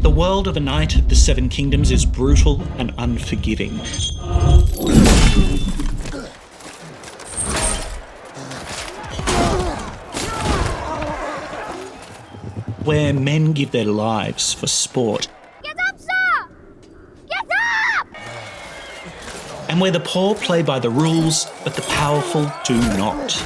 The world of A Knight of the Seven Kingdoms is brutal and unforgiving. Where men give their lives for sport. Get up, sir! Get up! And where the poor play by the rules, but the powerful do not.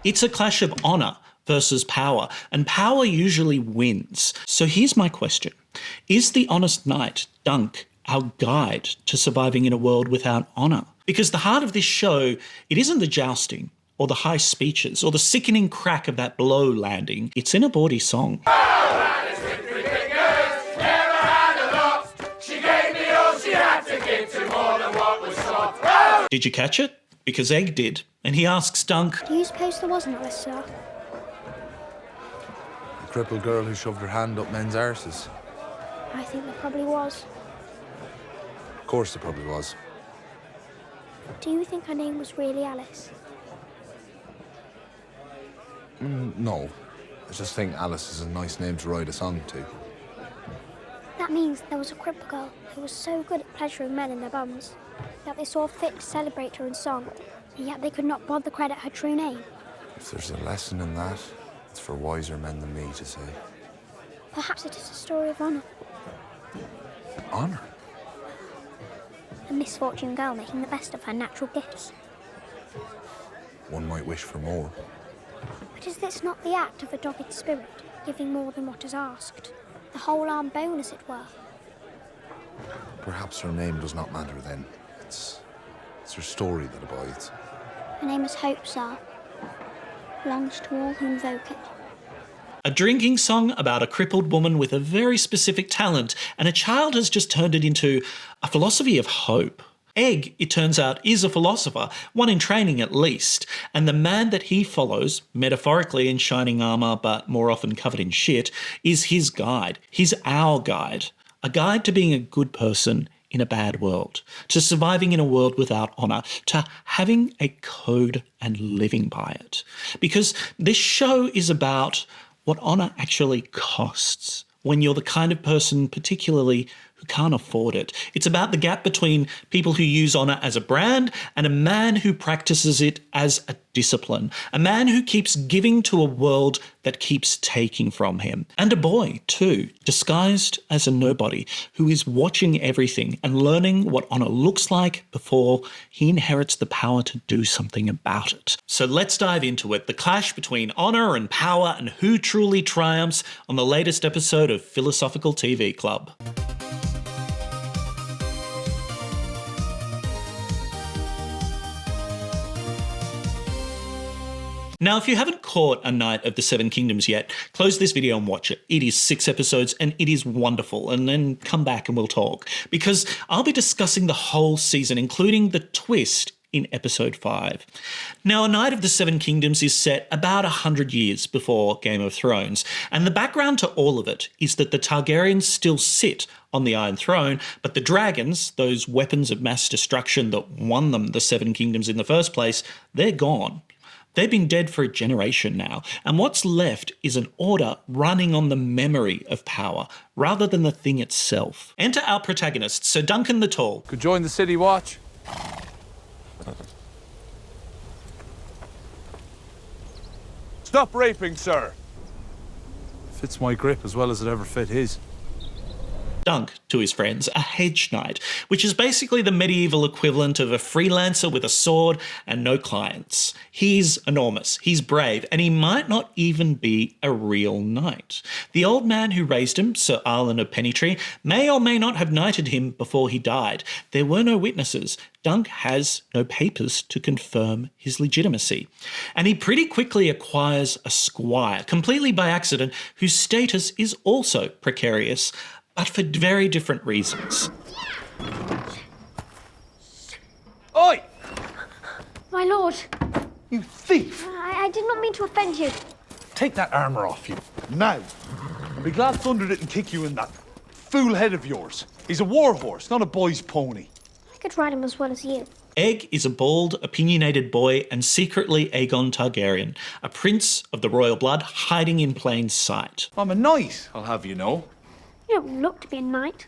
It's a clash of honour versus power, and power usually wins. So here's my question. Is the honest knight, Dunk, our guide to surviving in a world without honour? Because the heart of this show, it isn't the jousting, or the high speeches, or the sickening crack of that blow landing. It's in a bawdy song. Did you catch it? Because Egg did. And he asks Dunk, Do you suppose there wasn't a sir? The crippled girl who shoved her hand up men's arses. I think there probably was. Of course there probably was. Do you think her name was really Alice? No. I just think Alice is a nice name to write a song to. That means there was a crippled girl who was so good at pleasuring men in their bums that they saw fit to celebrate her in song, and yet they could not bother credit her true name. If there's a lesson in that, it's for wiser men than me to say. Perhaps it is a story of honour. Honour? A misfortune girl making the best of her natural gifts. One might wish for more. But is this not the act of a dogged spirit, giving more than what is asked? The whole arm bone, as it were. Perhaps her name does not matter then. It's her story that abides. Her name is Hope, sir. Belongs to all who invoke it. a drinking song about a crippled woman with a very specific talent, and a child has just turned it into a philosophy of hope. Egg, it turns out, is a philosopher, one in training at least, and the man that he follows, metaphorically in shining armour but more often covered in shit, is his guide. He's our guide. A guide to being a good person in a bad world, to surviving in a world without honour, to having a code and living by it. Because this show is about what honour actually costs when you're the kind of person particularly who can't afford it. It's about the gap between people who use honour as a brand and a man who practices it as a discipline, a man who keeps giving to a world that keeps taking from him. And a boy, too, disguised as a nobody, who is watching everything and learning what honour looks like before he inherits the power to do something about it. So let's dive into it, the clash between honour and power and who truly triumphs on the latest episode of Philosophical TV Club. Now, if you haven't caught A Knight of the Seven Kingdoms yet, close this video and watch it. It is 6 episodes and it is wonderful. And then come back and we'll talk. Because I'll be discussing the whole season, including the twist in episode 5. Now, A Knight of the Seven Kingdoms is set about 100 years before Game of Thrones. And the background to all of it is that the Targaryens still sit on the Iron Throne, but the dragons, those weapons of mass destruction that won them the Seven Kingdoms in the first place, they're gone. They've been dead for a generation now, and what's left is an order running on the memory of power, rather than the thing itself. Enter our protagonists, Sir Duncan the Tall. Could join the City Watch. Stop raping, sir. Fits my grip as well as it ever fit his. Dunk, to his friends, a hedge knight, which is basically the medieval equivalent of a freelancer with a sword and no clients. He's enormous, he's brave, and he might not even be a real knight. The old man who raised him, Sir Arlen of Pennytree, may or may not have knighted him before he died. There were no witnesses. Dunk has no papers to confirm his legitimacy. And he pretty quickly acquires a squire, completely by accident, whose status is also precarious, but for very different reasons. Oi! My lord, You thief! I did not mean to offend you. Take that armour off you, now. And be glad Thunder didn't kick you in that fool head of yours. He's a war horse, not a boy's pony. I could ride him as well as you. Egg is a bald, opinionated boy and secretly Aegon Targaryen, a prince of the royal blood hiding in plain sight. I'm a knight, I'll have you know. You don't look to be a knight.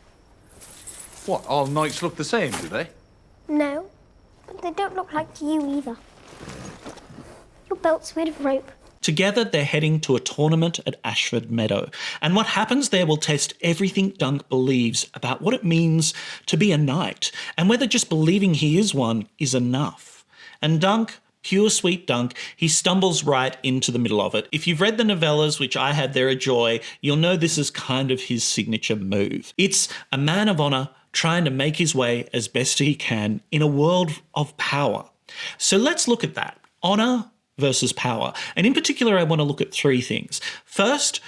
What, all knights look the same, do they? No, but they don't look like you either. Your belt's made of rope. Together, they're heading to a tournament at Ashford Meadow. And what happens there will test everything Dunk believes about what it means to be a knight and whether just believing he is one is enough. And Dunk, pure sweet Dunk, he stumbles right into the middle of it. If you've read the novellas, which I had there a joy, you'll know this is kind of his signature move. It's a man of honour trying to make his way as best he can in a world of power. So let's look at that. Honour versus power. And in particular, I want to look at three things. First,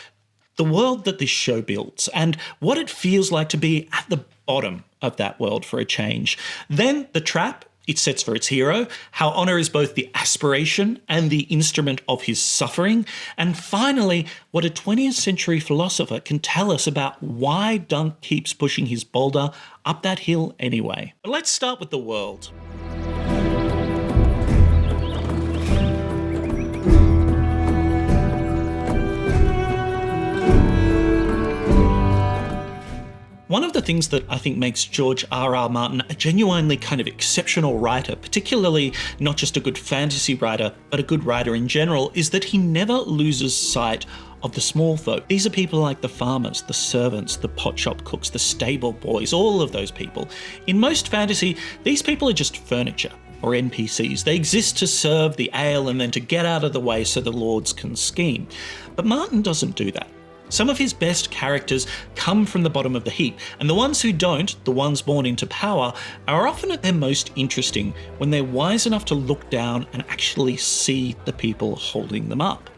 the world that this show builds and what it feels like to be at the bottom of that world for a change. Then the trap it sets for its hero, how honour is both the aspiration and the instrument of his suffering. And finally, what a 20th century philosopher can tell us about why Dunk keeps pushing his boulder up that hill anyway. But let's start with the world. One of the things that I think makes George R.R. Martin a genuinely kind of exceptional writer, particularly not just a good fantasy writer, but a good writer in general, is that he never loses sight of the small folk. These are people like the farmers, the servants, the potshop cooks, the stable boys, all of those people. In most fantasy, these people are just furniture or NPCs. They exist to serve the ale and then to get out of the way so the lords can scheme. But Martin doesn't do that. Some of his best characters come from the bottom of the heap, and the ones who don't, the ones born into power, are often at their most interesting when they're wise enough to look down and actually see the people holding them up.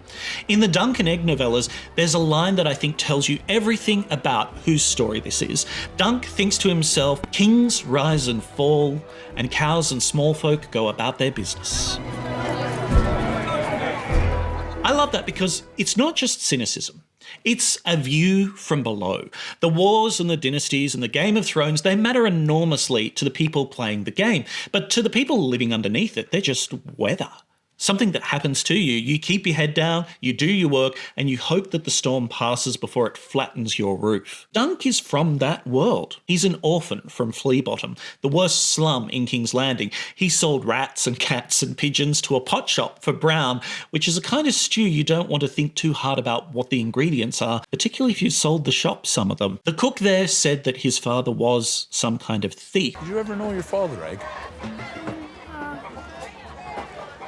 In the Dunk and Egg novellas, there's a line that I think tells you everything about whose story this is. Dunk thinks to himself, "Kings rise and fall, and cows and small folk go about their business." I love that because it's not just cynicism. It's a view from below. The wars and the dynasties and the Game of Thrones, they matter enormously to the people playing the game. But to the people living underneath it, they're just weather. Something that happens to you. You keep your head down, you do your work, and you hope that the storm passes before it flattens your roof. Dunk is from that world. He's an orphan from Flea Bottom, the worst slum in King's Landing. He sold rats and cats and pigeons to a pot shop for brown, which is a kind of stew you don't want to think too hard about what the ingredients are, particularly if you sold the shop some of them. The cook there said that his father was some kind of thief. Did you ever know your father, Egg?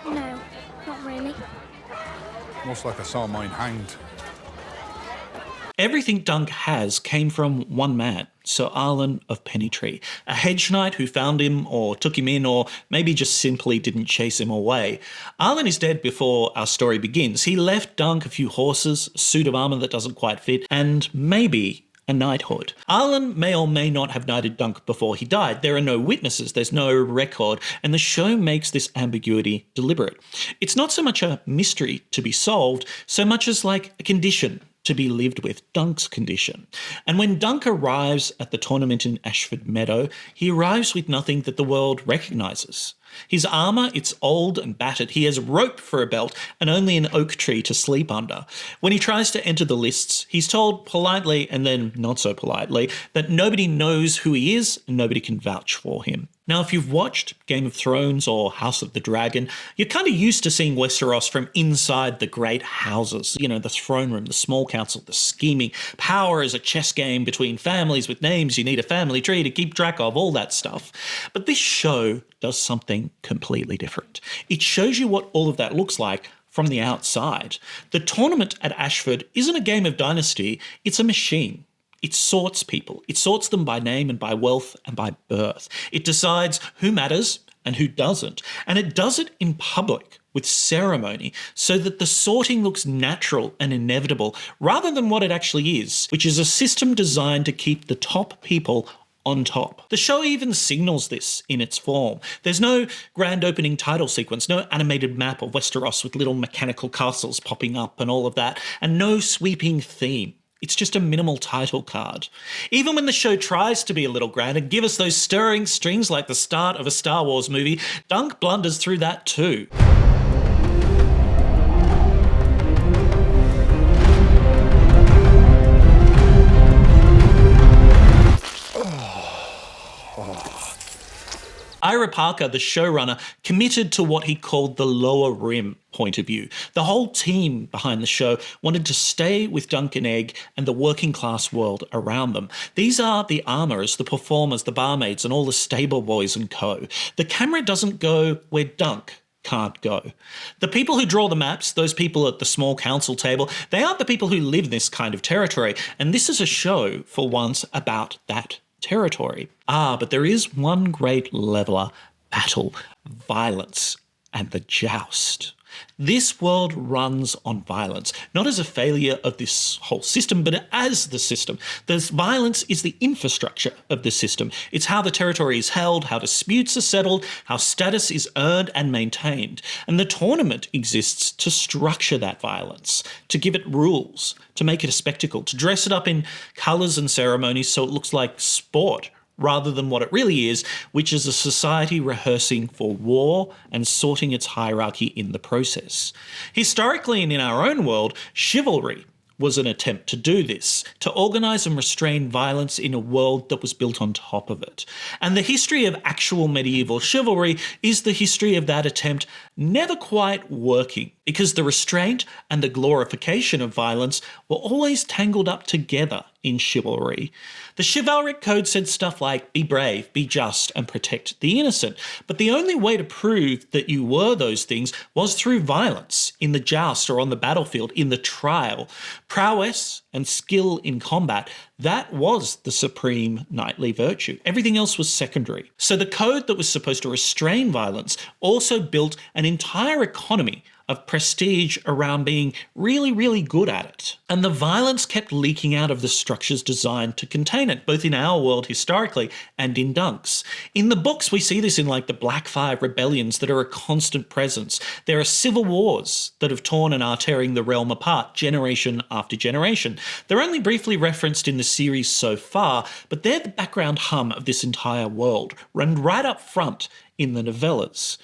No, not really. Most like I saw mine hanged. Everything Dunk has came from one man, Sir Arlen of Pennytree, a hedge knight who found him or took him in or maybe just simply didn't chase him away. Arlen is dead before our story begins. He left Dunk a few horses, a suit of armour that doesn't quite fit, and maybe a knighthood. Arlen may or may not have knighted Dunk before he died. There are no witnesses, there's no record, and the show makes this ambiguity deliberate. It's not so much a mystery to be solved, so much as like a condition to be lived with, Dunk's condition. And when Dunk arrives at the tournament in Ashford Meadow, he arrives with nothing that the world recognises. His armour, it's old and battered. He has rope for a belt and only an oak tree to sleep under. When he tries to enter the lists, he's told politely and then not so politely that nobody knows who he is and nobody can vouch for him. Now, if you've watched Game of Thrones or House of the Dragon, you're kind of used to seeing Westeros from inside the great houses. You know, the throne room, the small council, the scheming. Power is a chess game between families with names you need a family tree to keep track of, all that stuff. But this show does something completely different. It shows you what all of that looks like from the outside. The tournament at Ashford isn't a game of dynasty, it's a machine. It sorts people. It sorts them by name and by wealth and by birth. It decides who matters and who doesn't. And it does it in public with ceremony so that the sorting looks natural and inevitable rather than what it actually is, which is a system designed to keep the top people on top. The show even signals this in its form. There's no grand opening title sequence, no animated map of Westeros with little mechanical castles popping up and all of that, and no sweeping theme. It's just a minimal title card. Even when the show tries to be a little grand and give us those stirring strings like the start of a Star Wars movie, Dunk blunders through that too. Ira Parker, the showrunner, committed to what he called the lower rim point of view. The whole team behind the show wanted to stay with Dunk and Egg and the working class world around them. These are the armourers, the performers, the barmaids, and all the stable boys and co. The camera doesn't go where Dunk can't go. The people who draw the maps, those people at the small council table, they aren't the people who live in this kind of territory, and this is a show, for once, about that territory. But there is one great leveller, battle, violence, and the joust. This world runs on violence, not as a failure of this whole system, but as the system. This violence is the infrastructure of the system. It's how the territory is held, how disputes are settled, how status is earned and maintained. And the tournament exists to structure that violence, to give it rules, to make it a spectacle, to dress it up in colours and ceremonies so it looks like sport, rather than what it really is, which is a society rehearsing for war and sorting its hierarchy in the process. Historically and in our own world, chivalry was an attempt to do this, to organise and restrain violence in a world that was built on top of it. And the history of actual medieval chivalry is the history of that attempt never quite working, because the restraint and the glorification of violence were always tangled up together in chivalry. The chivalric code said stuff like, be brave, be just, and protect the innocent. But the only way to prove that you were those things was through violence, in the joust or on the battlefield, in the trial. Prowess and skill in combat, that was the supreme knightly virtue. Everything else was secondary. So the code that was supposed to restrain violence also built an entire economy of prestige around being really, really good at it. And the violence kept leaking out of the structures designed to contain it, both in our world historically and in Dunk's. In the books, we see this in like the Blackfire rebellions that are a constant presence. There are civil wars that have torn and are tearing the realm apart generation after generation. They're only briefly referenced in the series so far, but they're the background hum of this entire world, run right up front in the novellas.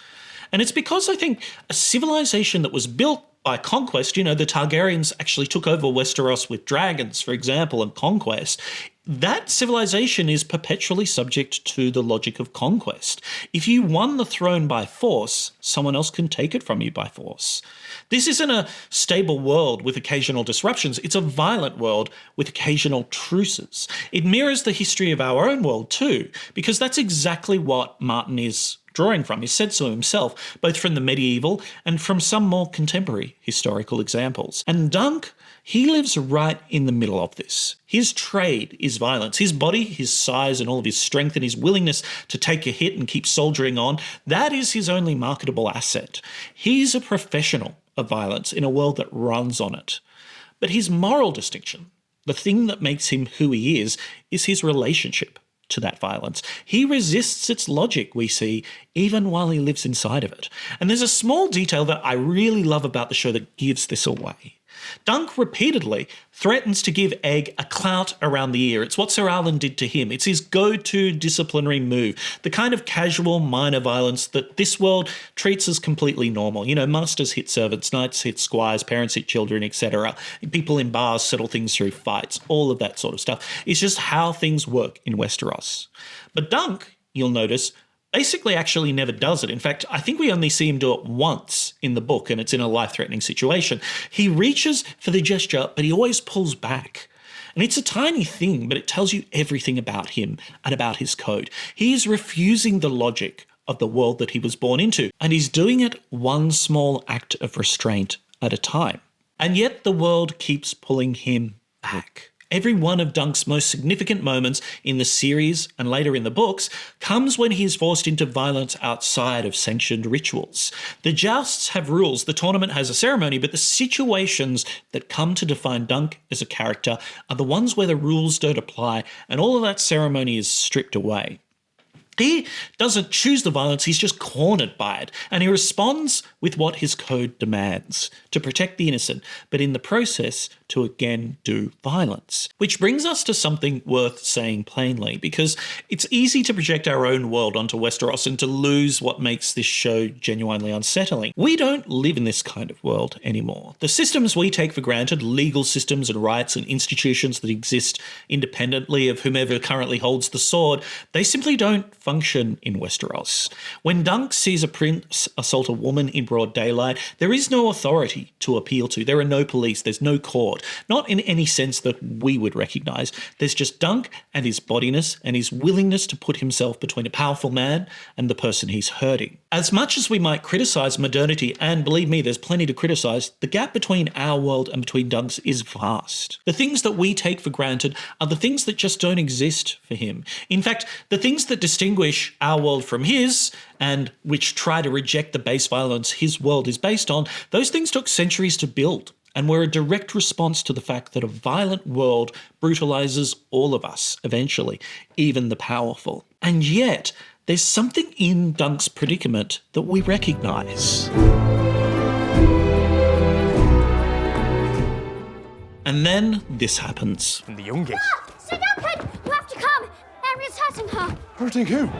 And it's because I think a civilization that was built by conquest, you know, the Targaryens actually took over Westeros with dragons, for example, and conquest. That civilization is perpetually subject to the logic of conquest. If you won the throne by force, someone else can take it from you by force. This isn't a stable world with occasional disruptions. It's a violent world with occasional truces. It mirrors the history of our own world too, because that's exactly what Martin is drawing from. He said so himself, both from the medieval and from some more contemporary historical examples. And Dunk, he lives right in the middle of this. His trade is violence. His body, his size, and all of his strength and his willingness to take a hit and keep soldiering on, that is his only marketable asset. He's a professional of violence in a world that runs on it. But his moral distinction, the thing that makes him who he is his relationship to that violence. He resists its logic, we see, even while he lives inside of it. And there's a small detail that I really love about the show that gives this away. Dunk repeatedly threatens to give Egg a clout around the ear. It's what Sir Alan did to him. It's his go-to disciplinary move, the kind of casual minor violence that this world treats as completely normal. You know, masters hit servants, knights hit squires, parents hit children, etc. People in bars settle things through fights, all of that sort of stuff. It's just how things work in Westeros. But Dunk, you'll notice, basically actually never does it. In fact, I think we only see him do it once in the book, and it's in a life-threatening situation. He reaches for the gesture, but he always pulls back. And it's a tiny thing, but it tells you everything about him and about his code. He is refusing the logic of the world that he was born into, and he's doing it one small act of restraint at a time. And yet the world keeps pulling him back. Every one of Dunk's most significant moments in the series and later in the books comes when he is forced into violence outside of sanctioned rituals. The jousts have rules, the tournament has a ceremony, but the situations that come to define Dunk as a character are the ones where the rules don't apply and all of that ceremony is stripped away. He doesn't choose the violence, he's just cornered by it, and he responds with what his code demands, to protect the innocent, but in the process to again do violence. Which brings us to something worth saying plainly, because it's easy to project our own world onto Westeros and to lose what makes this show genuinely unsettling. We don't live in this kind of world anymore. The systems we take for granted, legal systems and rights and institutions that exist independently of whomever currently holds the sword, they simply don't function in Westeros. When Dunk sees a prince assault a woman in broad daylight, there is no authority to appeal to. There are no police, there's no court. Not in any sense that we would recognise. There's just Dunk and his bodiness and his willingness to put himself between a powerful man and the person he's hurting. As much as we might criticise modernity, and believe me, there's plenty to criticise, the gap between our world and between Dunk's is vast. The things that we take for granted are the things that just don't exist for him. In fact, the things that distinguish our world from his, and which try to reject the base violence his world is based on, those things took centuries to build, and were a direct response to the fact that a violent world brutalises all of us, eventually, even the powerful. And yet, there's something in Dunk's predicament that we recognise. And then this happens. The youngest. Sir Duncan, you have to come. Ariel's hurting her. Hurting who?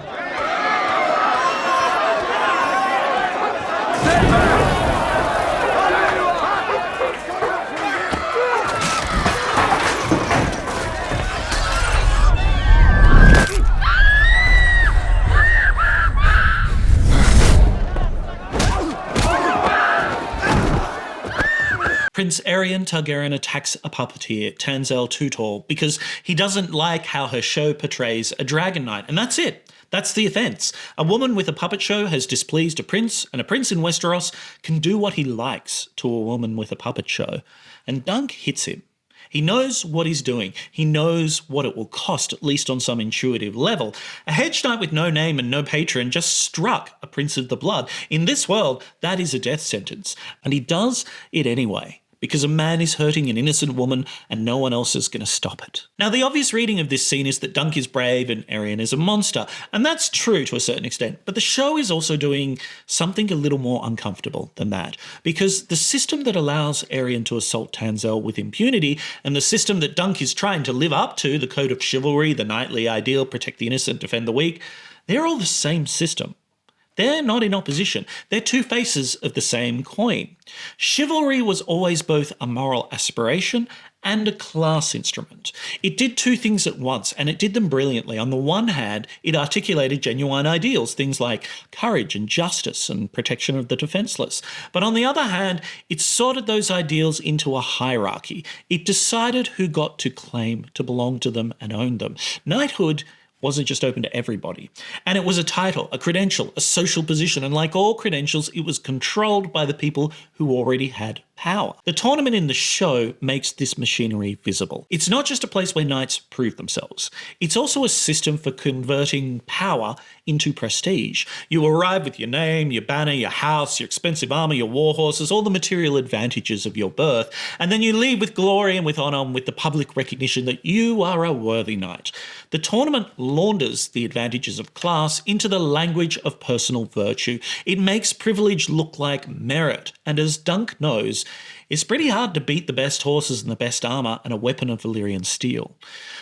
Prince Aerion Targaryen attacks a puppeteer, Tansel Too Tall, because he doesn't like how her show portrays a dragon knight, and that's it. That's the offence. A woman with a puppet show has displeased a prince, and a prince in Westeros can do what he likes to a woman with a puppet show. And Dunk hits him. He knows what he's doing. He knows what it will cost, at least on some intuitive level. A hedge knight with no name and no patron just struck a prince of the blood. In this world, that is a death sentence. And he does it anyway, because a man is hurting an innocent woman and no one else is going to stop it. Now, the obvious reading of this scene is that Dunk is brave and Aerion is a monster, and that's true to a certain extent, but the show is also doing something a little more uncomfortable than that, because the system that allows Aerion to assault Tansel with impunity, and the system that Dunk is trying to live up to, the code of chivalry, the knightly ideal, protect the innocent, defend the weak, they're all the same system. They're not in opposition. They're two faces of the same coin. Chivalry was always both a moral aspiration and a class instrument. It did two things at once, and it did them brilliantly. On the one hand, it articulated genuine ideals, things like courage and justice and protection of the defenceless. But on the other hand, it sorted those ideals into a hierarchy. It decided who got to claim to belong to them and own them. Knighthood wasn't just open to everybody. And it was a title, a credential, a social position, and like all credentials, it was controlled by the people who already had power. The tournament in the show makes this machinery visible. It's not just a place where knights prove themselves. It's also a system for converting power into prestige. You arrive with your name, your banner, your house, your expensive armor, your war horses, all the material advantages of your birth, and then you leave with glory and with honor and with the public recognition that you are a worthy knight. The tournament launders the advantages of class into the language of personal virtue. It makes privilege look like merit, and as Dunk knows, it's pretty hard to beat the best horses and the best armour and a weapon of Valyrian steel.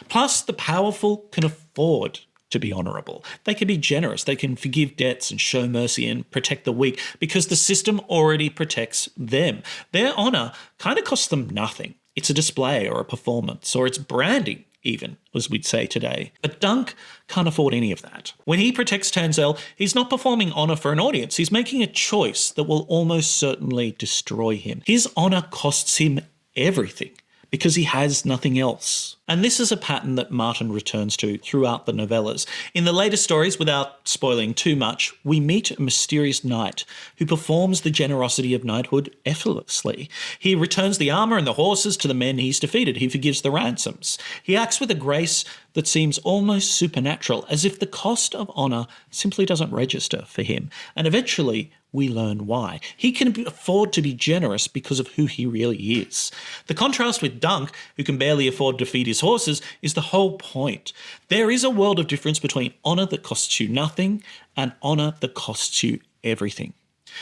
Plus, the powerful can afford to be honourable. They can be generous, they can forgive debts and show mercy and protect the weak because the system already protects them. Their honour kind of costs them nothing. It's a display or a performance, or it's branding even, as we'd say today. But Dunk can't afford any of that. When he protects Tansel, he's not performing honour for an audience. He's making a choice that will almost certainly destroy him. His honour costs him everything, because he has nothing else. And this is a pattern that Martin returns to throughout the novellas. In the later stories, without spoiling too much, we meet a mysterious knight who performs the generosity of knighthood effortlessly. He returns the armour and the horses to the men he's defeated. He forgives the ransoms. He acts with a grace that seems almost supernatural, as if the cost of honour simply doesn't register for him. And eventually, we learn why. He can afford to be generous because of who he really is. The contrast with Dunk, who can barely afford to feed his horses, is the whole point. There is a world of difference between honour that costs you nothing and honour that costs you everything.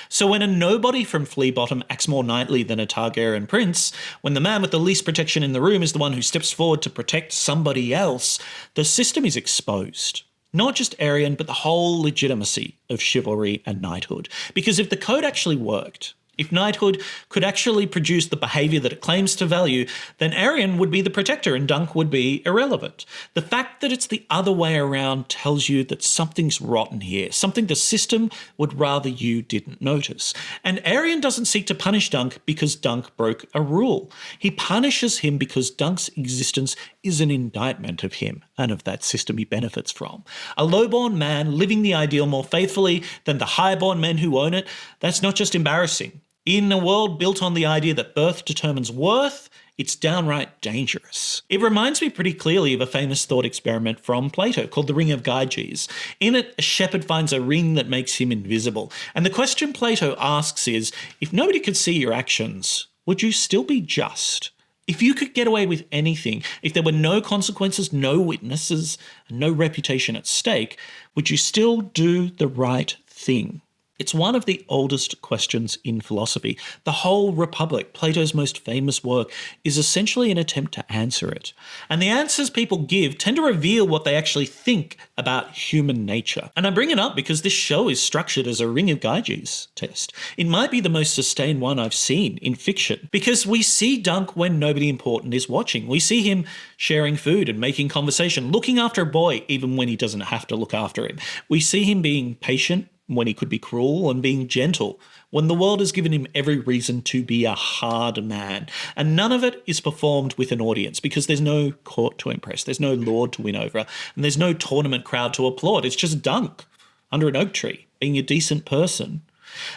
So when a nobody from Flea Bottom acts more knightly than a Targaryen prince, when the man with the least protection in the room is the one who steps forward to protect somebody else, the system is exposed. Not just Aerion, but the whole legitimacy of chivalry and knighthood. Because if the code actually worked, if knighthood could actually produce the behaviour that it claims to value, then Aerion would be the protector and Dunk would be irrelevant. The fact that it's the other way around tells you that something's rotten here, something the system would rather you didn't notice. And Aerion doesn't seek to punish Dunk because Dunk broke a rule. He punishes him because Dunk's existence is an indictment of him and of that system he benefits from. A lowborn man living the ideal more faithfully than the highborn men who own it, that's not just embarrassing. In a world built on the idea that birth determines worth, it's downright dangerous. It reminds me pretty clearly of a famous thought experiment from Plato called the Ring of Gyges. In it, a shepherd finds a ring that makes him invisible. And the question Plato asks is, if nobody could see your actions, would you still be just? If you could get away with anything, if there were no consequences, no witnesses, and no reputation at stake, would you still do the right thing? It's one of the oldest questions in philosophy. The whole Republic, Plato's most famous work, is essentially an attempt to answer it. And the answers people give tend to reveal what they actually think about human nature. And I bring it up because this show is structured as a Ring of Gyges test. It might be the most sustained one I've seen in fiction, because we see Dunk when nobody important is watching. We see him sharing food and making conversation, looking after a boy even when he doesn't have to look after him. We see him being patient when he could be cruel, and being gentle when the world has given him every reason to be a hard man. And none of it is performed with an audience because there's no court to impress, there's no lord to win over, and there's no tournament crowd to applaud. It's just Dunk under an oak tree being a decent person.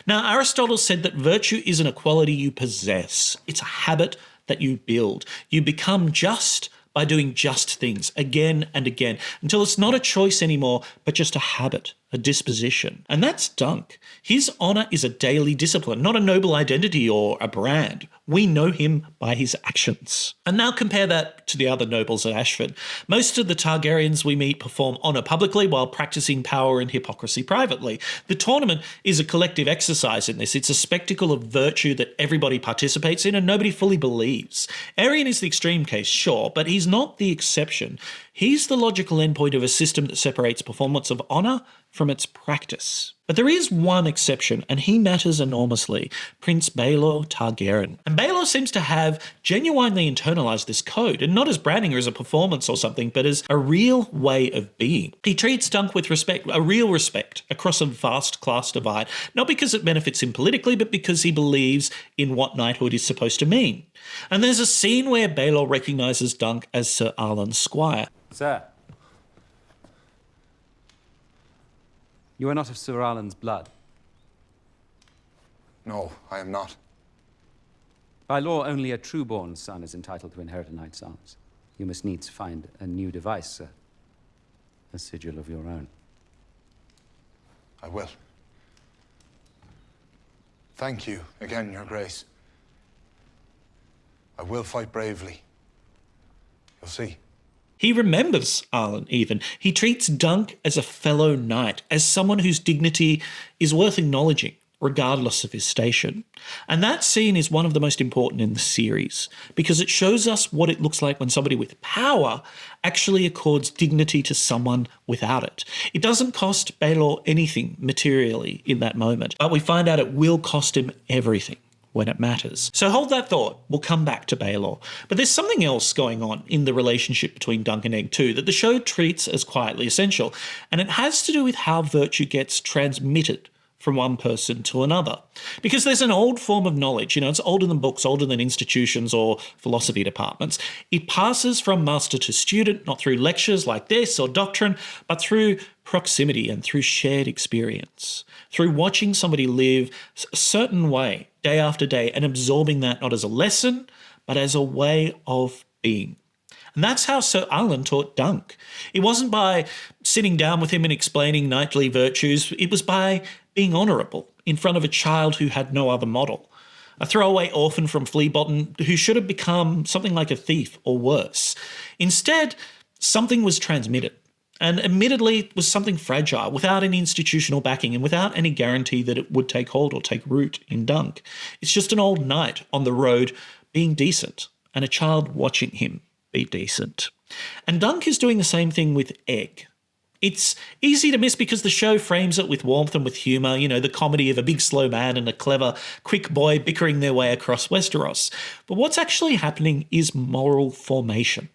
Now, Aristotle said that virtue isn't a quality you possess, it's a habit that you build. You become just by doing just things again and again until it's not a choice anymore, but just a habit, a disposition. And that's Dunk. His honour is a daily discipline, not a noble identity or a brand. We know him by his actions. And now compare that to the other nobles at Ashford. Most of the Targaryens we meet perform honour publicly while practising power and hypocrisy privately. The tournament is a collective exercise in this. It's a spectacle of virtue that everybody participates in and nobody fully believes. Aerion is the extreme case, sure, but he's not the exception. He's the logical endpoint of a system that separates performance of honour from its practice. But there is one exception, and he matters enormously, Prince Baelor Targaryen. And Baelor seems to have genuinely internalised this code, and not as branding or as a performance or something, but as a real way of being. He treats Dunk with respect, a real respect, across a vast class divide, not because it benefits him politically, but because he believes in what knighthood is supposed to mean. And there's a scene where Baelor recognises Dunk as Sir Arlan's squire. Sir, you are not of Sir Arlan's blood. No, I am not. By law, only a true-born son is entitled to inherit a knight's arms. You must needs find a new device, sir. A sigil of your own. I will. Thank you again, Your Grace. I will fight bravely. You'll see. He remembers Arlan even. He treats Dunk as a fellow knight, as someone whose dignity is worth acknowledging, regardless of his station. And that scene is one of the most important in the series, because it shows us what it looks like when somebody with power actually accords dignity to someone without it. It doesn't cost Baelor anything materially in that moment, but we find out it will cost him everything when it matters. So hold that thought. We'll come back to Baelor. But there's something else going on in the relationship between Dunk and Egg too that the show treats as quietly essential, and it has to do with how virtue gets transmitted from one person to another. Because there's an old form of knowledge, it's older than books, older than institutions or philosophy departments. It passes from master to student, not through lectures like this or doctrine, but through proximity and through shared experience, through watching somebody live a certain way day after day and absorbing that not as a lesson, but as a way of being. And that's how Sir Alan taught Dunk. It wasn't by sitting down with him and explaining knightly virtues. It was by being honourable in front of a child who had no other model. A throwaway orphan from Flea Bottom who should have become something like a thief or worse. Instead, something was transmitted. And admittedly, it was something fragile, without any institutional backing and without any guarantee that it would take hold or take root in Dunk. It's just an old knight on the road being decent and a child watching him be decent. And Dunk is doing the same thing with Egg. It's easy to miss because the show frames it with warmth and with humour, the comedy of a big slow man and a clever, quick boy bickering their way across Westeros. But what's actually happening is moral formation.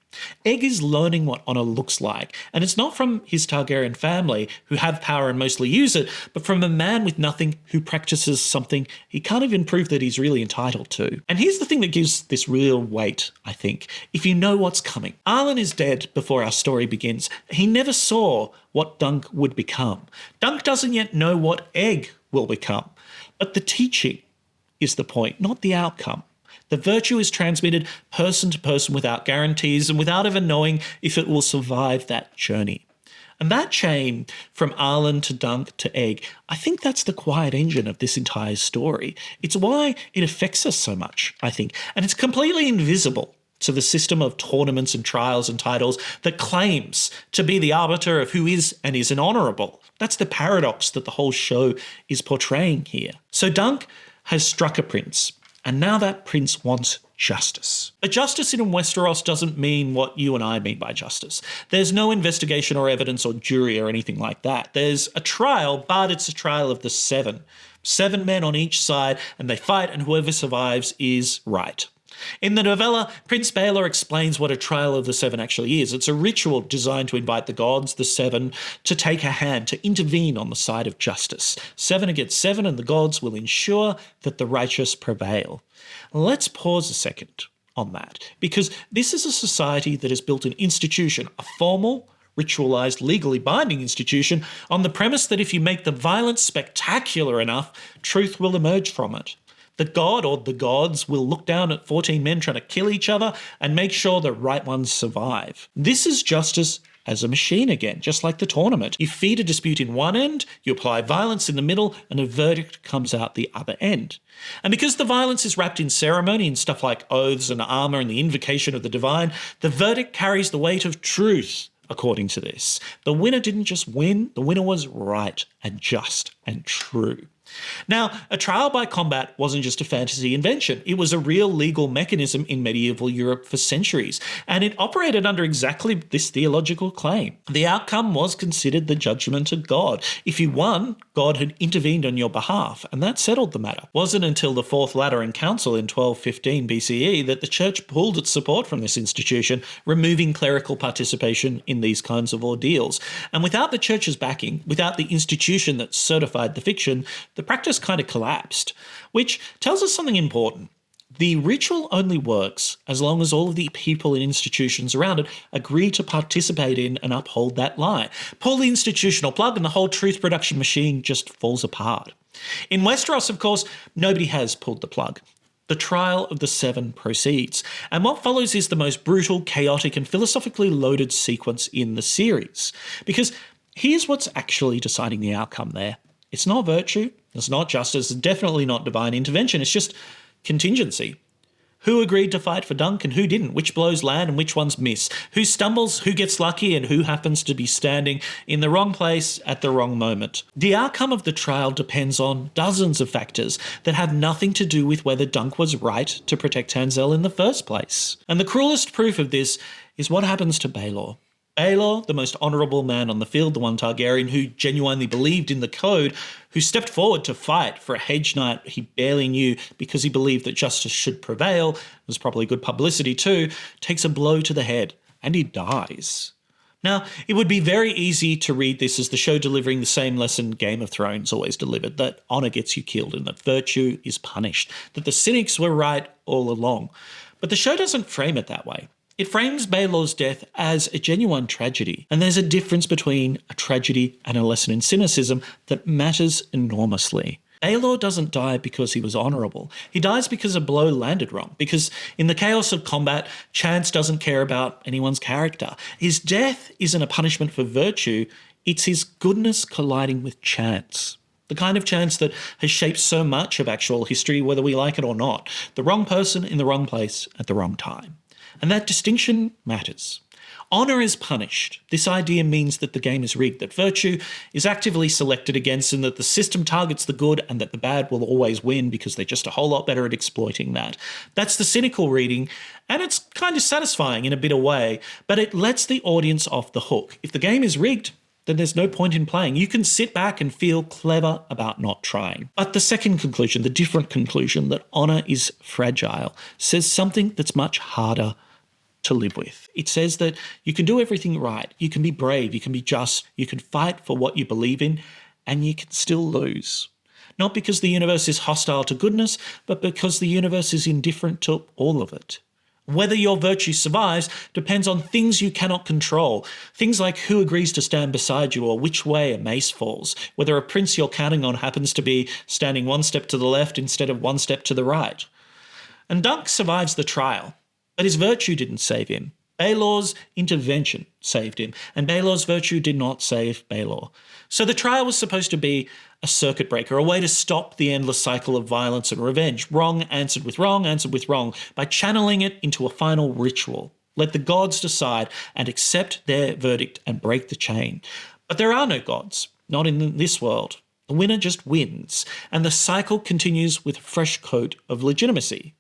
Egg is learning what honour looks like, and it's not from his Targaryen family, who have power and mostly use it, but from a man with nothing who practices something he can't even prove that he's really entitled to. And here's the thing that gives this real weight, I think, if you know what's coming. Arlen is dead before our story begins. He never saw what Dunk would become. Dunk doesn't yet know what Egg will become, but the teaching is the point, not the outcome. The virtue is transmitted person to person without guarantees and without ever knowing if it will survive that journey. And that chain from Arlen to Dunk to Egg, I think that's the quiet engine of this entire story. It's why it affects us so much, I think. And it's completely invisible to the system of tournaments and trials and titles that claims to be the arbiter of who is and isn't honourable. That's the paradox that the whole show is portraying here. So Dunk has struck a prince. And now that prince wants justice. But justice in Westeros doesn't mean what you and I mean by justice. There's no investigation or evidence or jury or anything like that. There's a trial, but it's a trial of the seven. 7 men on each side, and they fight, and whoever survives is right. In the novella, Prince Baelor explains what a trial of the 7 actually is. It's a ritual designed to invite the gods, the 7, to take a hand, to intervene on the side of justice. 7 against 7, and the gods will ensure that the righteous prevail. Let's pause a second on that, because this is a society that has built an institution, a formal, ritualised, legally binding institution, on the premise that if you make the violence spectacular enough, truth will emerge from it. The god or the gods will look down at 14 men trying to kill each other and make sure the right ones survive. This is justice as a machine again, just like the tournament. You feed a dispute in one end, you apply violence in the middle, and a verdict comes out the other end. And because the violence is wrapped in ceremony and stuff like oaths and armour and the invocation of the divine, the verdict carries the weight of truth. According to this, the winner didn't just win, the winner was right and just and true. Now, a trial by combat wasn't just a fantasy invention. It was a real legal mechanism in medieval Europe for centuries, and it operated under exactly this theological claim. The outcome was considered the judgment of God. If you won, God had intervened on your behalf, and that settled the matter. It wasn't until the Fourth Lateran Council in 1215 BCE that the Church pulled its support from this institution, removing clerical participation in these kinds of ordeals. And without the Church's backing, without the institution that certified the fiction, the practice kind of collapsed, which tells us something important. The ritual only works as long as all of the people and institutions around it agree to participate in and uphold that lie. Pull the institutional plug and the whole truth production machine just falls apart. In Westeros, of course, nobody has pulled the plug. The trial of the 7 proceeds, and what follows is the most brutal, chaotic, and philosophically loaded sequence in the series. Because here's what's actually deciding the outcome there. It's not virtue, it's not justice, it's definitely not divine intervention, it's just contingency. Who agreed to fight for Dunk and who didn't? Which blows land and which ones miss? Who stumbles, who gets lucky, and who happens to be standing in the wrong place at the wrong moment? The outcome of the trial depends on dozens of factors that have nothing to do with whether Dunk was right to protect Tanzel in the first place. And the cruelest proof of this is what happens to Baelor. Baelor, the most honourable man on the field, the one Targaryen who genuinely believed in the code, who stepped forward to fight for a hedge knight he barely knew because he believed that justice should prevail, it was probably good publicity too, takes a blow to the head and he dies. Now, it would be very easy to read this as the show delivering the same lesson Game of Thrones always delivered, that honour gets you killed and that virtue is punished, that the cynics were right all along. But the show doesn't frame it that way. It frames Baelor's death as a genuine tragedy, and there's a difference between a tragedy and a lesson in cynicism that matters enormously. Baelor doesn't die because he was honourable. He dies because a blow landed wrong, because in the chaos of combat, chance doesn't care about anyone's character. His death isn't a punishment for virtue, it's his goodness colliding with chance. The kind of chance that has shaped so much of actual history, whether we like it or not. The wrong person in the wrong place at the wrong time. And that distinction matters. Honour is punished. This idea means that the game is rigged, that virtue is actively selected against, and that the system targets the good and that the bad will always win because they're just a whole lot better at exploiting that. That's the cynical reading, and it's kind of satisfying in a bitter way, but it lets the audience off the hook. If the game is rigged, then there's no point in playing. You can sit back and feel clever about not trying. But the second conclusion, the different conclusion, that honour is fragile, says something that's much harder to live with. It says that you can do everything right, you can be brave, you can be just, you can fight for what you believe in, and you can still lose. Not because the universe is hostile to goodness, but because the universe is indifferent to all of it. Whether your virtue survives depends on things you cannot control. Things like who agrees to stand beside you or which way a mace falls. Whether a prince you're counting on happens to be standing one step to the left instead of one step to the right. And Dunk survives the trial. But his virtue didn't save him. Baelor's intervention saved him, and Baelor's virtue did not save Baelor. So the trial was supposed to be a circuit breaker, a way to stop the endless cycle of violence and revenge. Wrong answered with wrong, by channeling it into a final ritual. Let the gods decide and accept their verdict and break the chain. But there are no gods, not in this world. The winner just wins, and the cycle continues with a fresh coat of legitimacy.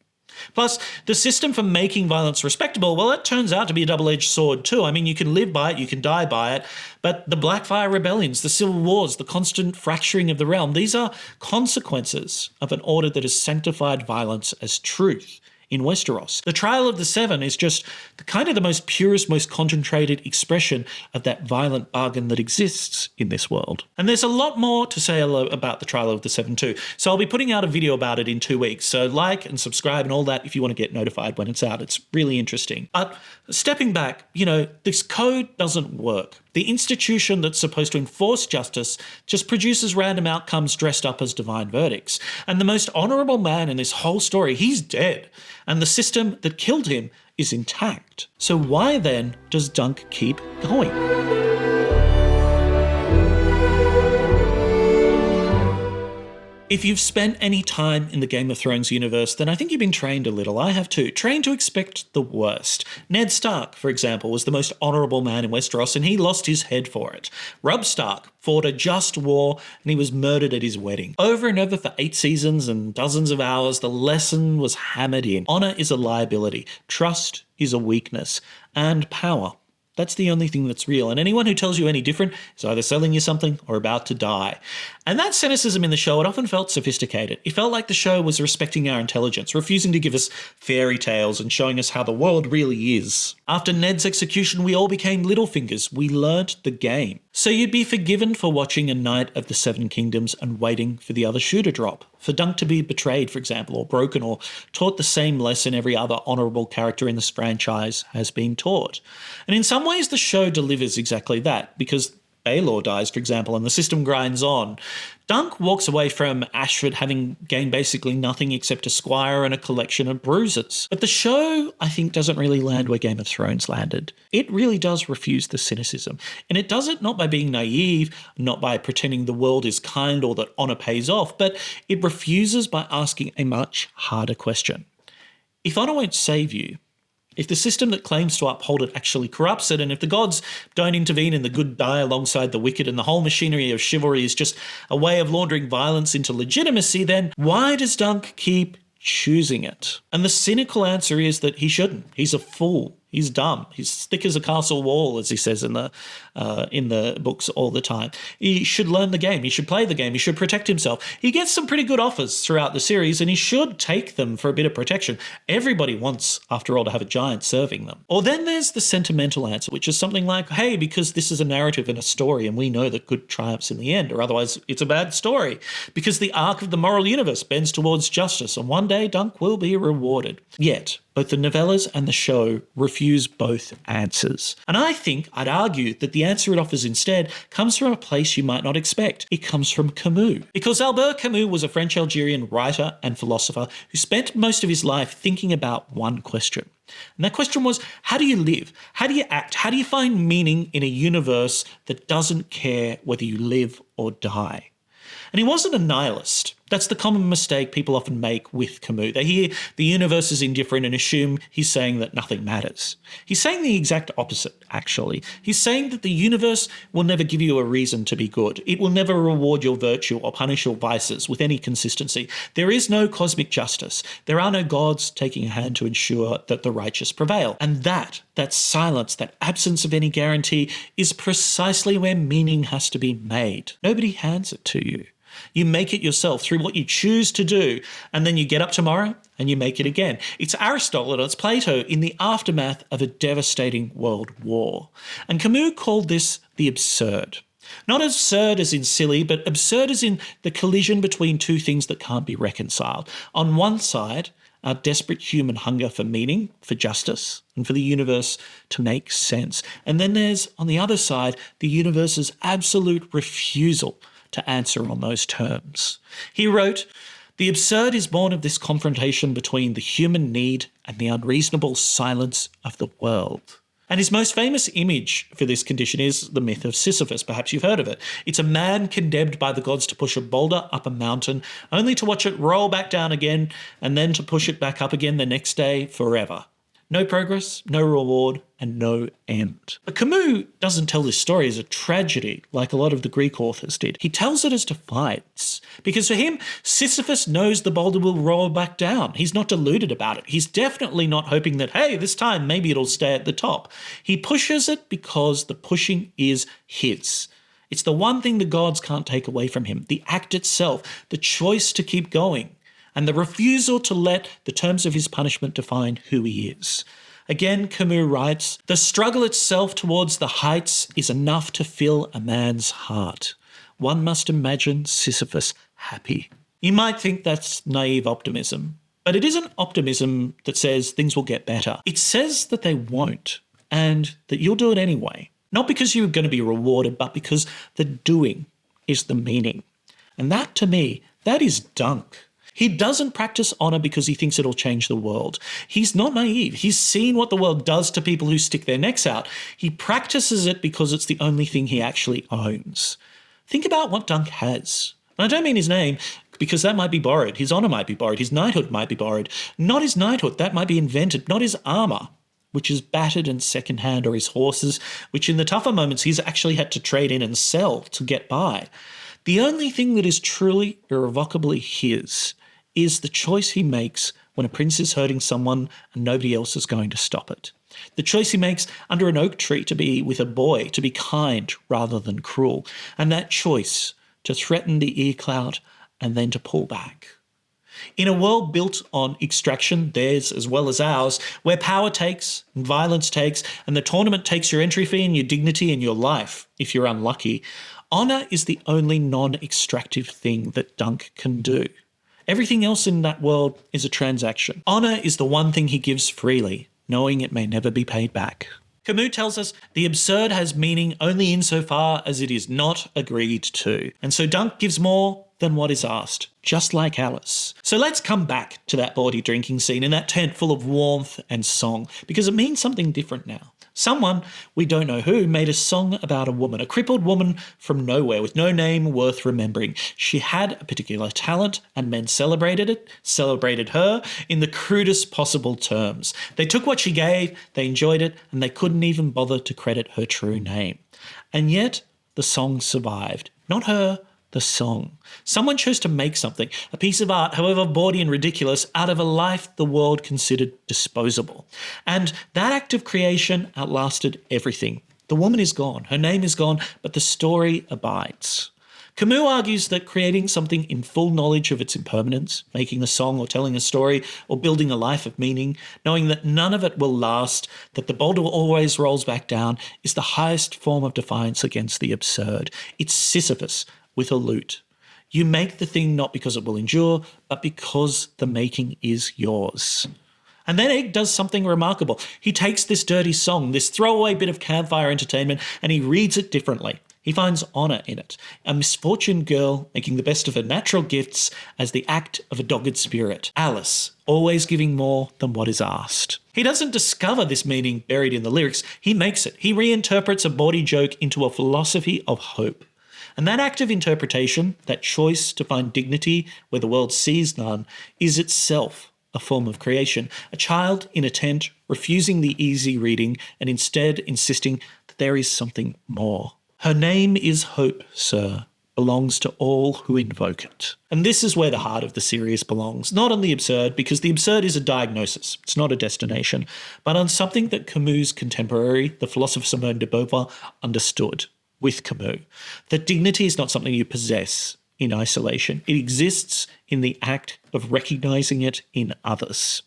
Plus, the system for making violence respectable, well, it turns out to be a double-edged sword too. I mean, you can live by it, you can die by it, but the Blackfire rebellions, the civil wars, the constant fracturing of the realm, these are consequences of an order that has sanctified violence as truth in Westeros. The Trial of the Seven is just the most purest, most concentrated expression of that violent bargain that exists in this world. And there's a lot more to say about the Trial of the Seven too. So I'll be putting out a video about it in 2 weeks. So like and subscribe and all that if you want to get notified when it's out. It's really interesting. But stepping back, this code doesn't work. The institution that's supposed to enforce justice just produces random outcomes dressed up as divine verdicts. And the most honourable man in this whole story, he's dead. And the system that killed him is intact. So why then does Dunk keep going? If you've spent any time in the Game of Thrones universe, then I think you've been trained a little. I have too. Trained to expect the worst. Ned Stark, for example, was the most honourable man in Westeros, and he lost his head for it. Robb Stark fought a just war, and he was murdered at his wedding. Over and over for 8 seasons and dozens of hours, the lesson was hammered in. Honour is a liability. Trust is a weakness. And power. That's the only thing that's real. And anyone who tells you any different is either selling you something or about to die. And that cynicism in the show, it often felt sophisticated. It felt like the show was respecting our intelligence, refusing to give us fairy tales and showing us how the world really is. After Ned's execution, we all became Littlefingers. We learnt the game. So you'd be forgiven for watching A Knight of the Seven Kingdoms and waiting for the other shoe to drop. For Dunk to be betrayed, for example, or broken, or taught the same lesson every other honourable character in this franchise has been taught. And in some ways, the show delivers exactly that, because Baelor dies, for example, and the system grinds on. Dunk walks away from Ashford having gained basically nothing except a squire and a collection of bruises. But the show, I think, doesn't really land where Game of Thrones landed. It really does refuse the cynicism. And it does it not by being naive, not by pretending the world is kind or that honour pays off, but it refuses by asking a much harder question. If honour won't save you, if the system that claims to uphold it actually corrupts it, and if the gods don't intervene and the good die alongside the wicked and the whole machinery of chivalry is just a way of laundering violence into legitimacy, then why does Dunk keep choosing it? And the cynical answer is that he shouldn't. He's a fool. He's dumb. He's thick as a castle wall, as he says in the books all the time. He should learn the game. He should play the game. He should protect himself. He gets some pretty good offers throughout the series, and he should take them for a bit of protection. Everybody wants, after all, to have a giant serving them. Or then there's the sentimental answer, which is something like, hey, because this is a narrative and a story, and we know that good triumphs in the end, or otherwise it's a bad story. Because the arc of the moral universe bends towards justice, and one day Dunk will be rewarded. Yet, both the novellas and the show refuse both answers. And I think I'd argue that the answer it offers instead comes from a place you might not expect. It comes from Camus. Because Albert Camus was a French-Algerian writer and philosopher who spent most of his life thinking about one question. And that question was, how do you live? How do you act? How do you find meaning in a universe that doesn't care whether you live or die? And he wasn't a nihilist. That's the common mistake people often make with Camus. They hear the universe is indifferent and assume he's saying that nothing matters. He's saying the exact opposite, actually. He's saying that the universe will never give you a reason to be good. It will never reward your virtue or punish your vices with any consistency. There is no cosmic justice. There are no gods taking a hand to ensure that the righteous prevail. And that silence, that absence of any guarantee is precisely where meaning has to be made. Nobody hands it to you. You make it yourself through what you choose to do, and then you get up tomorrow and you make it again. It's Aristotle and it's Plato in the aftermath of a devastating world war. And Camus called this the absurd. Not absurd as in silly, but absurd as in the collision between two things that can't be reconciled. On one side, our desperate human hunger for meaning, for justice, and for the universe to make sense. And then there's, on the other side, the universe's absolute refusal to answer on those terms. He wrote, "The absurd is born of this confrontation between the human need and the unreasonable silence of the world." And his most famous image for this condition is the myth of Sisyphus. Perhaps you've heard of it. It's a man condemned by the gods to push a boulder up a mountain, only to watch it roll back down again, and then to push it back up again the next day forever. No progress, no reward, and no end. But Camus doesn't tell this story as a tragedy like a lot of the Greek authors did. He tells it as defiance. Because for him, Sisyphus knows the boulder will roll back down. He's not deluded about it. He's definitely not hoping that, hey, this time maybe it'll stay at the top. He pushes it because the pushing is his. It's the one thing the gods can't take away from him. The act itself, the choice to keep going, and the refusal to let the terms of his punishment define who he is. Again, Camus writes, "The struggle itself towards the heights is enough to fill a man's heart. One must imagine Sisyphus happy." You might think that's naive optimism, but it isn't optimism that says things will get better. It says that they won't, and that you'll do it anyway. Not because you're going to be rewarded, but because the doing is the meaning. And that, to me, that is Dunk. He doesn't practice honour because he thinks it'll change the world. He's not naive. He's seen what the world does to people who stick their necks out. He practices it because it's the only thing he actually owns. Think about what Dunk has. And I don't mean his name, because that might be borrowed. His honour might be borrowed. His knighthood might be borrowed. Not his knighthood. That might be invented. Not his armour, which is battered and second-hand, or his horses, which in the tougher moments he's actually had to trade in and sell to get by. The only thing that is truly irrevocably his is the choice he makes when a prince is hurting someone and nobody else is going to stop it. The choice he makes under an oak tree to be with a boy, to be kind rather than cruel. And that choice to threaten the ear clout and then to pull back. In a world built on extraction, theirs as well as ours, where power takes and violence takes and the tournament takes your entry fee and your dignity and your life, if you're unlucky, honour is the only non-extractive thing that Dunk can do. Everything else in that world is a transaction. Honour is the one thing he gives freely, knowing it may never be paid back. Camus tells us the absurd has meaning only insofar as it is not agreed to. And so Dunk gives more than what is asked, just like Alice. So let's come back to that bawdy drinking scene in that tent full of warmth and song, because it means something different now. Someone, we don't know who, made a song about a woman, a crippled woman from nowhere with no name worth remembering. She had a particular talent and men celebrated it, celebrated her in the crudest possible terms. They took what she gave, they enjoyed it, and they couldn't even bother to credit her true name. And yet the song survived. Not her, the song. Someone chose to make something, a piece of art, however bawdy and ridiculous, out of a life the world considered disposable. And that act of creation outlasted everything. The woman is gone, her name is gone, but the story abides. Camus argues that creating something in full knowledge of its impermanence, making a song or telling a story or building a life of meaning, knowing that none of it will last, that the boulder always rolls back down, is the highest form of defiance against the absurd. It's Sisyphus with a lute. You make the thing not because it will endure, but because the making is yours. And then Egg does something remarkable. He takes this dirty song, this throwaway bit of campfire entertainment, and he reads it differently. He finds honour in it, a misfortuned girl making the best of her natural gifts as the act of a dogged spirit. Alice, always giving more than what is asked. He doesn't discover this meaning buried in the lyrics, he makes it. He reinterprets a bawdy joke into a philosophy of hope. And that act of interpretation, that choice to find dignity where the world sees none, is itself a form of creation. A child in a tent refusing the easy reading and instead insisting that there is something more. Her name is Hope, sir, belongs to all who invoke it. And this is where the heart of the series belongs, not on the absurd, because the absurd is a diagnosis, it's not a destination, but on something that Camus' contemporary, the philosopher Simone de Beauvoir, understood with Camus. That dignity is not something you possess in isolation. It exists in the act of recognising it in others.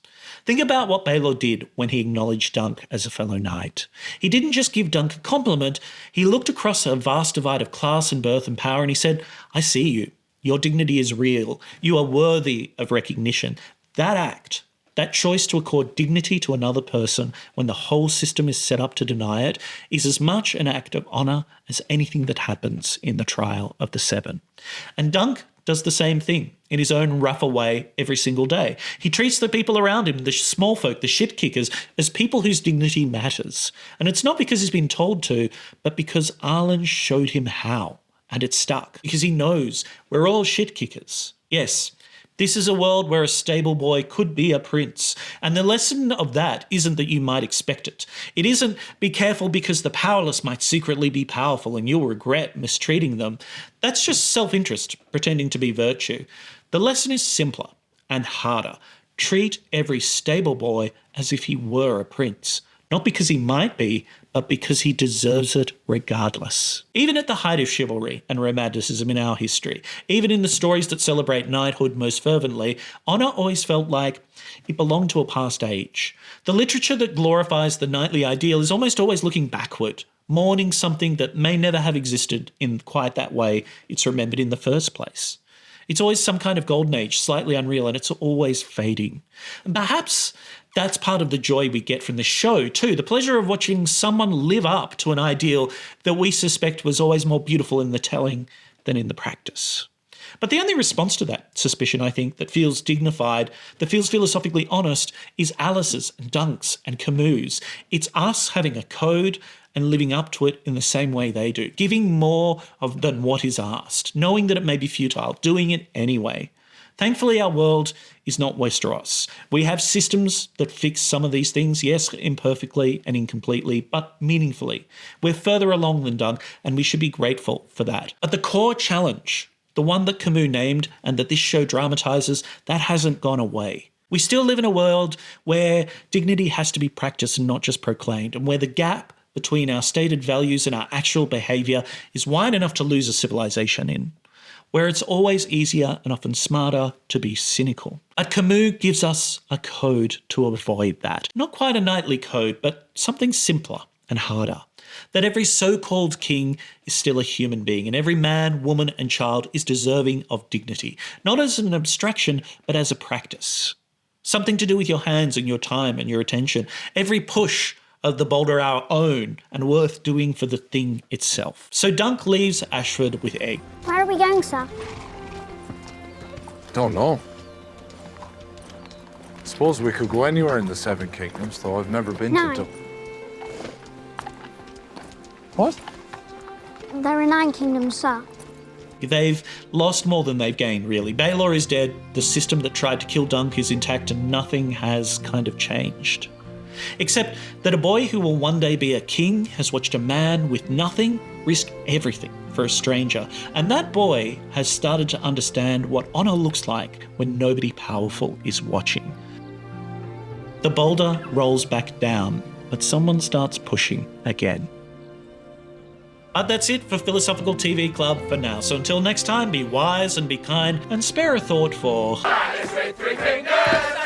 Think about what Baylor did when he acknowledged Dunk as a fellow knight. He didn't just give Dunk a compliment, he looked across a vast divide of class and birth and power and he said, I see you. Your dignity is real. You are worthy of recognition. That act, that choice to accord dignity to another person when the whole system is set up to deny it, is as much an act of honour as anything that happens in the trial of the Seven. And Dunk does the same thing in his own rougher way every single day. He treats the people around him, the small folk, the shit kickers, as people whose dignity matters. And it's not because he's been told to, but because Arlen showed him how. And it stuck. Because he knows we're all shit kickers. Yes, this is a world where a stable boy could be a prince. And the lesson of that isn't that you might expect it. It isn't be careful because the powerless might secretly be powerful and you'll regret mistreating them. That's just self-interest, pretending to be virtue. The lesson is simpler and harder. Treat every stable boy as if he were a prince. Not because he might be, but because he deserves it regardless. Even at the height of chivalry and romanticism in our history, even in the stories that celebrate knighthood most fervently, honour always felt like it belonged to a past age. The literature that glorifies the knightly ideal is almost always looking backward, mourning something that may never have existed in quite that way it's remembered in the first place. It's always some kind of golden age, slightly unreal, and it's always fading. And perhaps that's part of the joy we get from this show too, the pleasure of watching someone live up to an ideal that we suspect was always more beautiful in the telling than in the practice. But the only response to that suspicion, I think, that feels dignified, that feels philosophically honest, is Alice's and Dunk's and Camus'. It's us having a code and living up to it in the same way they do, giving more than what is asked, knowing that it may be futile, doing it anyway. Thankfully, our world is not Westeros. We have systems that fix some of these things, yes, imperfectly and incompletely, but meaningfully. We're further along than Dunk, and we should be grateful for that. But the core challenge, the one that Camus named and that this show dramatises, that hasn't gone away. We still live in a world where dignity has to be practiced and not just proclaimed, and where the gap between our stated values and our actual behaviour is wide enough to lose a civilization in, where it's always easier and often smarter to be cynical. But Camus gives us a code to avoid that. Not quite a knightly code, but something simpler and harder. That every so-called king is still a human being, and every man, woman and child is deserving of dignity, not as an abstraction, but as a practice. Something to do with your hands and your time and your attention. Every push of the boulder our own and worth doing for the thing itself. So Dunk leaves Ashford with Egg. Where are we going, sir? Don't know. Suppose we could go anywhere in the Seven Kingdoms, though I've never been Nine. to What? There are 9 kingdoms, sir. They've lost more than they've gained, really. Baylor is dead, the system that tried to kill Dunk is intact, and nothing has kind of changed. Except that a boy who will one day be a king has watched a man with nothing risk everything for a stranger, and that boy has started to understand what honour looks like when nobody powerful is watching. The boulder rolls back down, but someone starts pushing again. But that's it for Philosophical TV Club for now, so until next time, be wise and be kind, and spare a thought for... With 3 fingers